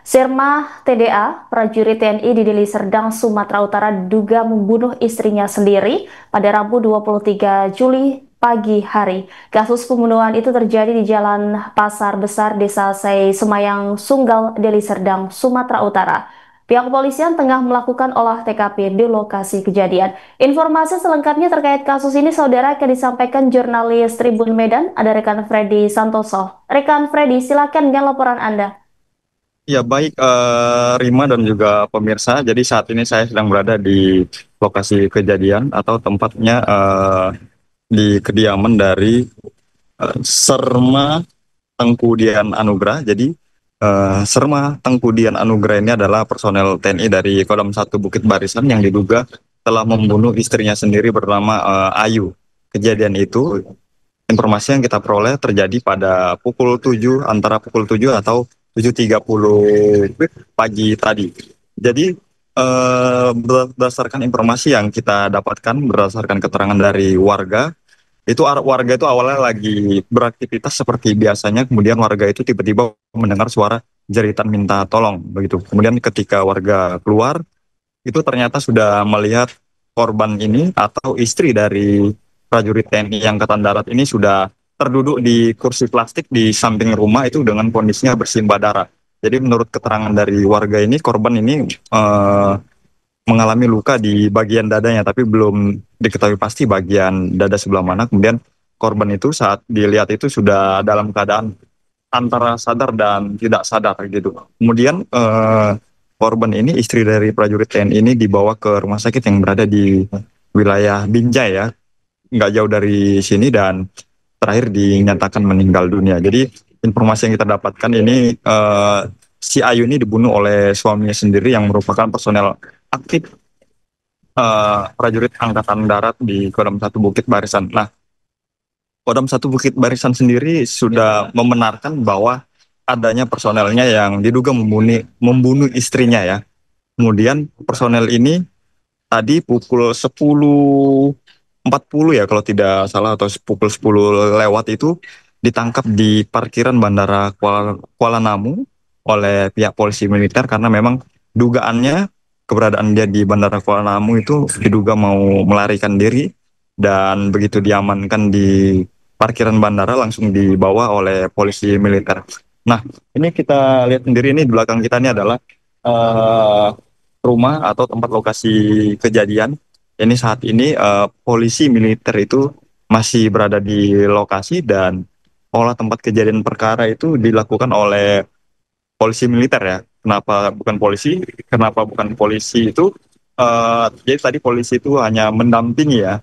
Sirma TDA, prajurit TNI di Deli Serdang, Sumatera Utara diduga membunuh istrinya sendiri pada Rabu 23 Juli pagi hari. Kasus pembunuhan itu terjadi di Jalan Pasar Besar, Desa Sei Semayang, Sunggal, Deli Serdang, Sumatera Utara. Pihak kepolisian tengah melakukan olah TKP di lokasi kejadian. Informasi selengkapnya terkait kasus ini, saudara, akan disampaikan jurnalis Tribun Medan, ada rekan Freddy Santoso. Rekan Freddy, silakan dengan laporan Anda. Ya baik Rima dan juga pemirsa. Jadi saat ini saya sedang berada di lokasi kejadian atau tempatnya di kediaman dari Serma Tengku Dian Anugrah. Jadi Serma Tengku Dian Anugrah ini adalah personel TNI dari Kodam 1 Bukit Barisan yang diduga telah membunuh istrinya sendiri bernama Ayu. Kejadian itu, informasi yang kita peroleh terjadi pada pukul 7, antara pukul 7 atau 7.30 pagi tadi. Jadi berdasarkan informasi yang kita dapatkan, berdasarkan keterangan dari warga, warga itu awalnya lagi beraktivitas seperti biasanya, kemudian warga itu tiba-tiba mendengar suara jeritan minta tolong begitu. Kemudian ketika warga keluar, itu ternyata sudah melihat korban ini atau istri dari prajurit TNI Angkatan Darat ini sudah terduduk di kursi plastik di samping rumah itu dengan kondisinya bersimbah darah. Jadi menurut keterangan dari warga ini, korban ini mengalami luka di bagian dadanya, tapi belum diketahui pasti bagian dada sebelah mana. Kemudian korban itu saat dilihat itu sudah dalam keadaan antara sadar dan tidak sadar gitu. Kemudian korban ini, istri dari prajurit TNI ini, dibawa ke rumah sakit yang berada di wilayah Binjai ya, nggak jauh dari sini, dan terakhir dinyatakan meninggal dunia. Jadi informasi yang kita dapatkan ini, si Ayu ini dibunuh oleh suaminya sendiri yang merupakan personel aktif prajurit Angkatan Darat di Kodam 1 Bukit Barisan. Nah, Kodam 1 Bukit Barisan sendiri sudah membenarkan bahwa adanya personelnya yang diduga membunuh istrinya ya. Kemudian personel ini tadi pukul 10.40 ya kalau tidak salah, atau pukul 10 lewat itu ditangkap di parkiran Bandara Kuala Namu oleh pihak polisi militer, karena memang dugaannya keberadaan dia di Bandara Kuala Namu itu diduga mau melarikan diri, dan begitu diamankan di parkiran bandara langsung dibawa oleh polisi militer. Nah, ini kita lihat sendiri, ini di belakang kita ini adalah eh, rumah atau tempat lokasi kejadian. Ini saat ini polisi militer itu masih berada di lokasi, dan olah tempat kejadian perkara itu dilakukan oleh polisi militer ya. Kenapa bukan polisi? Kenapa bukan polisi itu? Jadi tadi polisi itu hanya mendampingi ya.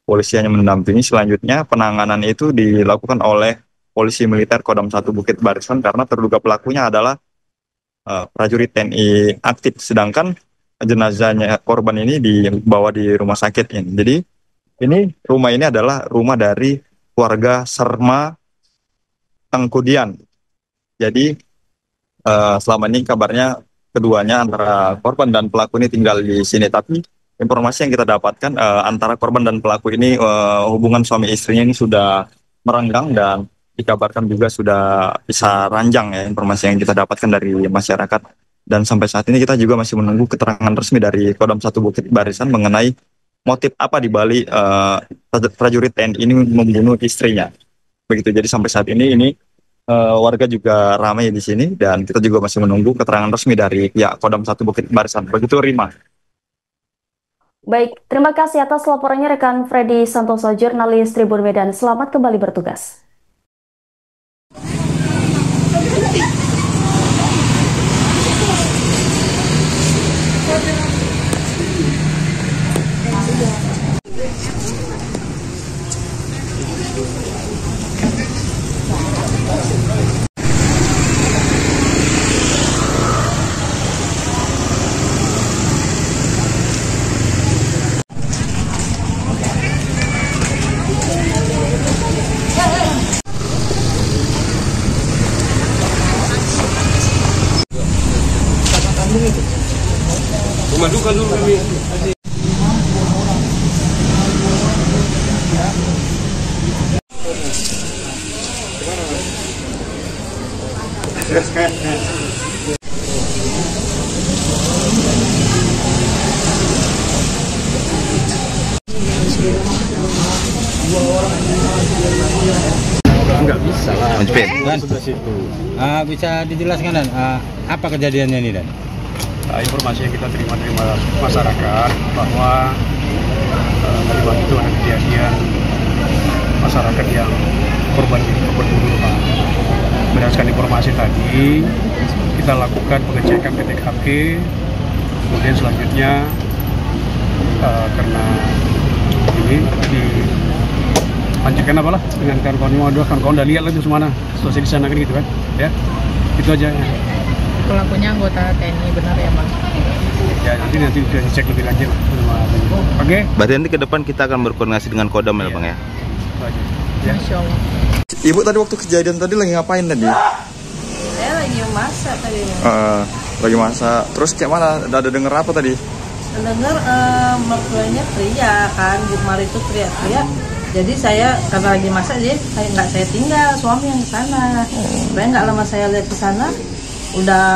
Polisi hanya mendampingi. Selanjutnya penanganan itu dilakukan oleh polisi militer Kodam 1 Bukit Barisan, karena terduga pelakunya adalah prajurit TNI aktif, sedangkan jenazahnya korban ini dibawa di rumah sakit ini. Jadi ini rumah ini adalah rumah dari warga Serma Tengkudian. Jadi selama ini kabarnya keduanya, antara korban dan pelaku ini, tinggal di sini. Tapi informasi yang kita dapatkan, antara korban dan pelaku ini, hubungan suami istrinya ini sudah merenggang, dan dikabarkan juga sudah bisa ranjang ya, informasi yang kita dapatkan dari masyarakat. Dan sampai saat ini kita juga masih menunggu keterangan resmi dari Kodam 1 Bukit Barisan mengenai motif apa di balik prajurit TNI ini membunuh istrinya. Begitu. Jadi sampai saat ini warga juga ramai di sini, dan kita juga masih menunggu keterangan resmi dari pihak Kodam 1 Bukit Barisan. Begitu, Rima. Baik, terima kasih atas laporannya rekan Freddy Santoso, jurnalis Tribun Medan. Selamat kembali bertugas. Memadukan dulu kami. Pin. Dan bisa dijelaskan Dan, apa kejadiannya ini Dan? Informasi yang kita terima dari masyarakat bahwa tadi malam itu ada kejadian masyarakat yang korban bunuh. Berdasarkan informasi tadi, kita lakukan pengecekan ke TKP, kemudian selanjutnya karena ini dilanjutkan apalah dengan kawan-kawan udah lihat lah itu semana selesai di sana kan gitu kan, ya itu aja. Pelakunya anggota TNI, benar ya Bang? Ya nanti bisa dicek lebih lanjut. Oke. Berarti nanti ke depan kita akan berkoordinasi dengan Kodam ya Bang ya? Ya. Masya Allah. Ibu tadi waktu kejadian tadi lagi ngapain tadi? Saya lagi masak tadi. Lagi masak. Terus kayak mana? Ada denger apa tadi? Dengar mertuanya teriak kan, di kemarin itu teriak-teriak. Jadi saya karena lagi masak, jadi saya tinggal, suami yang ke sana. Saya nggak lama saya lihat ke sana, udah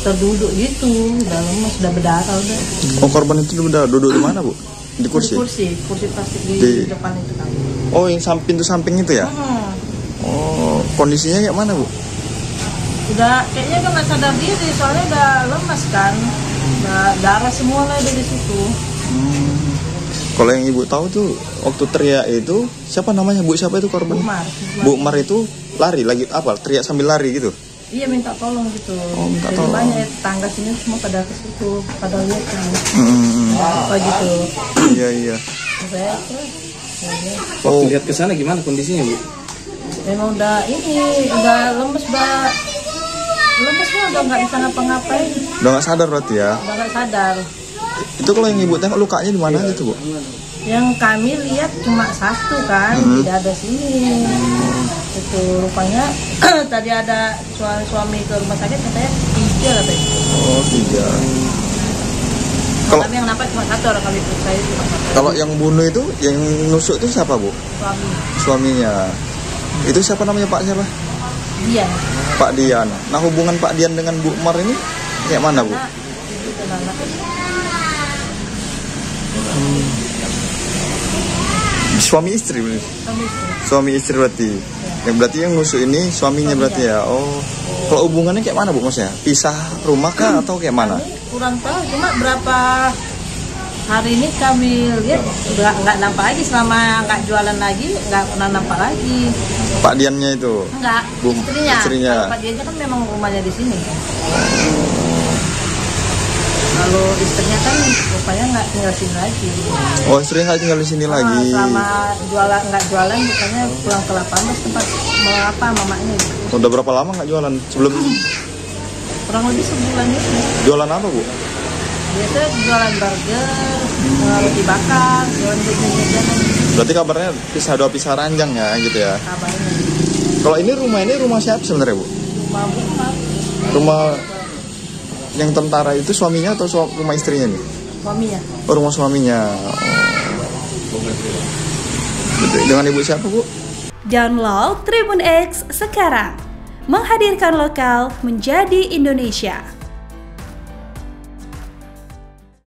terduduk gitu, udah lemas, udah berdarah udah. Oh, korban itu udah duduk di mana, Bu? Di kursi? Kursi plastik di depan itu kan. Oh, yang pintu samping itu ya? Oh, kondisinya kayak mana, Bu? Udah kayaknya udah nggak sadar diri, soalnya udah lemas kan, udah darah semua lah dari situ. Kalau yang Ibu tahu tuh waktu teriak itu siapa namanya, Bu? Siapa itu korban? Bu Mar itu lari lagi apa? Teriak sambil lari gitu? Iya, minta tolong gitu. Oh, minta jadi tolong. banyak tetangga sini semua pada ke situ, pada lihat kan. Apa gitu. Iya. Saya terus. Waktu lihat ke sana gimana kondisinya Bu? Memang udah lemes Mbak. Lemes lah, udah nggak bisa ngapa-ngapain. Udah nggak sadar berarti ya? Udah nggak sadar. Itu kalau yang Ibu tengok lukanya di mana gitu, Bu? Yang kami lihat cuma satu kan, tidak ada sini. Itu rupanya tadi ada suami ke rumah sakit katanya 3 katanya. Oh, 3. Kami yang nampak cuma satu, orang kami periksa itu cuma satu. Kalau yang bunuh itu, yang nusuk itu siapa, Bu? Suami. Suaminya. Itu siapa namanya, Pak siapa? Dia. Pak Dian. Nah, hubungan Pak Dian dengan Bu Mar ini kayak mana, Bu? Itu anak. Suami istri berarti. Suami istri berarti. Yang berarti yang nusuk ini suaminya berarti ya. Oh. Kalau hubungannya kayak mana, Bu, maksudnya? Pisah rumah kah atau kayak mana? Kami kurang tahu, cuma berapa hari ini kami lihat udah nggak nampak lagi, selama nggak jualan lagi nggak pernah nampak lagi. Pak Diannya itu. Enggak, istrinya. Kalau Pak Diannya kan memang rumahnya di sini. Kalau istrinya kan rupanya nggak tinggal sini lagi. Oh, istrinya nggak tinggal di sini lagi. Selama nggak jualan, bukannya pulang ke Lapangan tempat mamanya. Udah berapa lama nggak jualan? Sebelum Kurang lebih sebulan itu. jualan apa, Bu? Biasa jualan burger, roti bakar, jualan jajanan. Berarti kabarnya pisah ranjang ya, gitu ya. Kabarnya. Kalau ini rumah siapa sebenarnya, Bu? Rumah rumah. Rumah yang tentara itu suaminya atau rumah istrinya nih? Suaminya. Oh, rumah suaminya. Oh. Dengan ibu siapa, Bu? Download Tribun X sekarang. Menghadirkan lokal menjadi Indonesia.